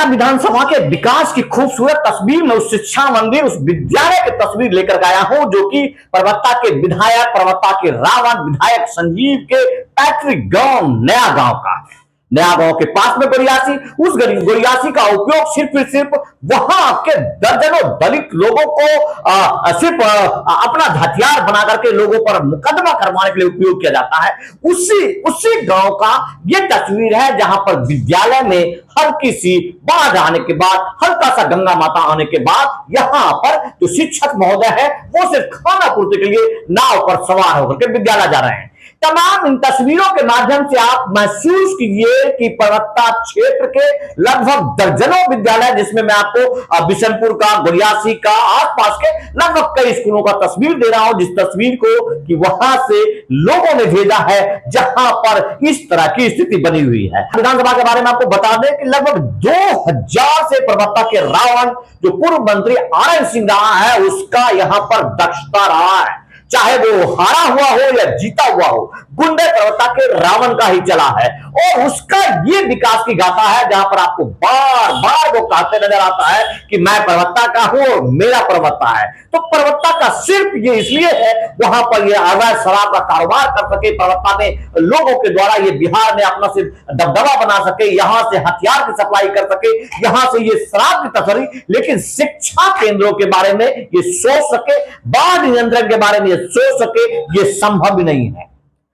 परबत्ता विधानसभा के विकास की खूबसूरत तस्वीर में उस शिक्षा मंदिर, उस विद्यालय की तस्वीर लेकर गया हूं जो कि परबत्ता के विधायक, परबत्ता के रावण विधायक संजीव के पैतृक गांव नया गांव के पास में गोरियासी। उस गोरियासी का उपयोग सिर्फ वहां के दर्जनों दलित लोगों को सिर्फ अपना हथियार बना करके लोगों पर मुकदमा करवाने के लिए उपयोग किया जाता है। उसी गांव का यह तस्वीर है जहां पर विद्यालय में हल्की सी बाढ़ आने के बाद, हल्का सा गंगा माता आने के बाद यहां पर जो शिक्षक महोदय है वो सिर्फ खाना पूर्ति के लिए नाव पर सवार होकर के विद्यालय जा रहे हैं। तमाम इन तस्वीरों के माध्यम से आप महसूस कीजिए कि परबत्ता क्षेत्र के लगभग दर्जनों विद्यालय, जिसमें मैं आपको बिशनपुर का, गोरियासी का, आसपास के लगभग कई स्कूलों का तस्वीर दे रहा हूं, जिस तस्वीर को कि वहां से लोगों ने भेजा है जहां पर इस तरह की स्थिति बनी हुई है। विधानसभा के बारे में आपको बता दें कि लगभग 2000 से परबत्ता के रावण जो पूर्व मंत्री आनंद सिंह रहा है उसका यहां पर दक्षता रहा है। चाहे वो हारा हुआ हो या जीता हुआ हो, गुंडे परबत्ता के रावण का ही चला है और उसका ये विकास की गाथा है जहां पर आपको बार बार वो कहते नजर आता है कि मैं परबत्ता का हूं और मेरा परबत्ता है। तो परबत्ता का सिर्फ ये इसलिए है वहां पर ये अवैध शराब का कारोबार कर सके, परबत्ता में लोगों के द्वारा ये बिहार में अपना सिर्फ दबदबा बना सके, यहां से हथियार की सप्लाई कर सके, यहां से ये शराब की तस्करी, लेकिन शिक्षा केंद्रों के बारे में ये सोच सके, बाढ़ नियंत्रण के बारे में सोच सके, ये संभव ही नहीं है।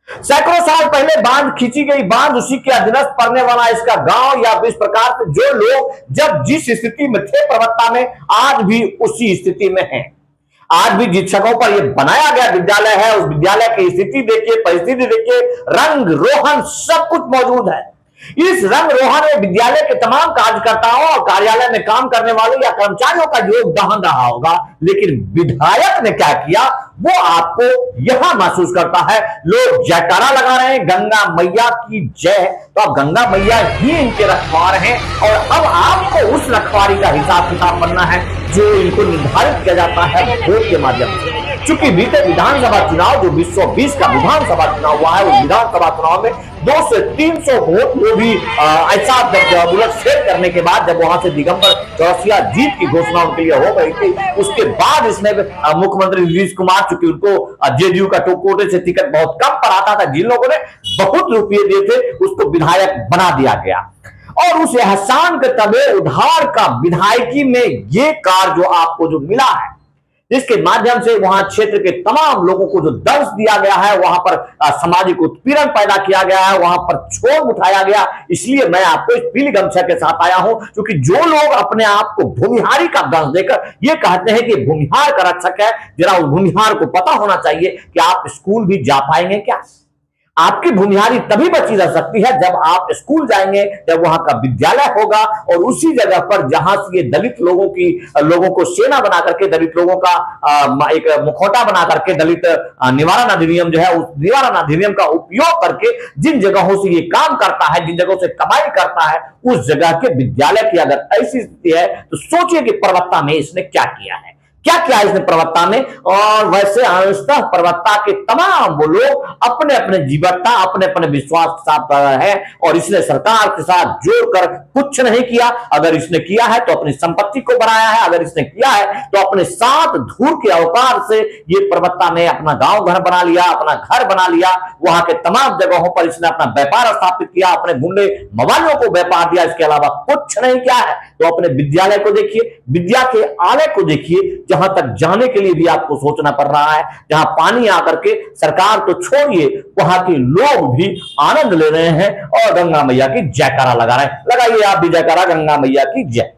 सैकड़ों साल पहले बांध खींची गई, बांध उसी के अधीनस्थ पड़ने वाला इसका गांव या इस प्रकार से जो लोग जब जिस स्थिति में थे परबत्ता में, आज भी उसी स्थिति में हैं। आज भी जिस जगहों पर यह बनाया गया विद्यालय है उस विद्यालय की स्थिति देखिए, परिस्थिति देखिए, रंग रोहन सब कुछ मौजूद है। इस रंग रोहन में विद्यालय के तमाम कार्यकर्ताओं और कार्यालय में काम करने वाले या कर्मचारियों का योगदान रहा होगा, लेकिन विधायक ने क्या किया वो आपको यहां महसूस करता है। लोग जयकारा लगा रहे हैं गंगा मैया की जय, तो अब गंगा मैया ही इनके रखवार हैं और अब आपको उस रखवारी का हिसाब किताब बनना है जो इनको निर्धारित किया जाता है वोट के माध्यम से। चूंकि बीते विधानसभा चुनाव जो 2020 का विधानसभा चुनाव हुआ है उस विधानसभा चुनाव में 200 से 300 वोट वो भी ऐसा बुलेट फेल करने के बाद जब वहां से दिगंबर चौरसिया जीत की घोषणा उनके लिए हो गई थी, उसके बाद इसमें मुख्यमंत्री नीतीश कुमार, चूंकि उनको जेडीयू का कोटे से टिकट बहुत कम पर आता था, जिन लोगों ने बहुत रुपये दिए थे उसको विधायक बना दिया गया और उस एहसान के तबे उधार का विधायकी में ये कार्य जो आपको जो मिला है, जिसके माध्यम से वहां क्षेत्र के तमाम लोगों को जो दर्श दिया गया है, वहां पर सामाजिक उत्पीड़न पैदा किया गया है, वहां पर क्षोभ उठाया गया। इसलिए मैं आपको इस पीली गमछा के साथ आया हूं, क्योंकि जो लोग अपने आप को भूमिहारी का दर्श देकर ये कहते हैं कि भूमिहार का रक्षक है, जरा उस भूमिहार को पता होना चाहिए कि आप स्कूल भी जा पाएंगे क्या। आपकी भूमिहारी तभी बची रह सकती है जब आप स्कूल जाएंगे, जब वहां का विद्यालय होगा और उसी जगह पर जहां से ये दलित लोगों को सेना बना करके, दलित लोगों का एक मुखौटा बना करके दलित निवारण अधिनियम जो है उस निवारण अधिनियम का उपयोग करके जिन जगहों से ये काम करता है, जिन जगहों से कमाई करता है, उस जगह के विद्यालय की अगर ऐसी स्थिति है तो सोचिए कि परबत्ता में इसने क्या किया है, क्या किया इसने परबत्ता में। और वैसे अंशतः परबत्ता के तमाम वो लोग अपने अपने जीवटता, अपने अपने विश्वास के साथ कर रहे हैं और इसने सरकार के साथ जोड़कर कुछ नहीं किया। अगर इसने किया है तो अपनी संपत्ति को बनाया है, अगर इसने किया है तो अपने साथ धूल के अवतार से ये परबत्ता ने अपना गांव घर बना लिया, अपना घर बना लिया, वहां के तमाम जगहों पर इसने अपना व्यापार स्थापित किया, अपने गुंडे मवालियों को व्यापार दिया, इसके अलावा कुछ नहीं किया है। तो अपने विद्यालय को देखिए, विद्या के आलय को देखिए, जहां तक जाने के लिए भी आपको सोचना पड़ रहा है, जहां पानी आकर के सरकार तो छोड़िए वहां के लोग भी आनंद ले रहे हैं और गंगा मैया की जयकारा लगा रहे हैं। लगाइए आप भी जयकारा, गंगा मैया की जय।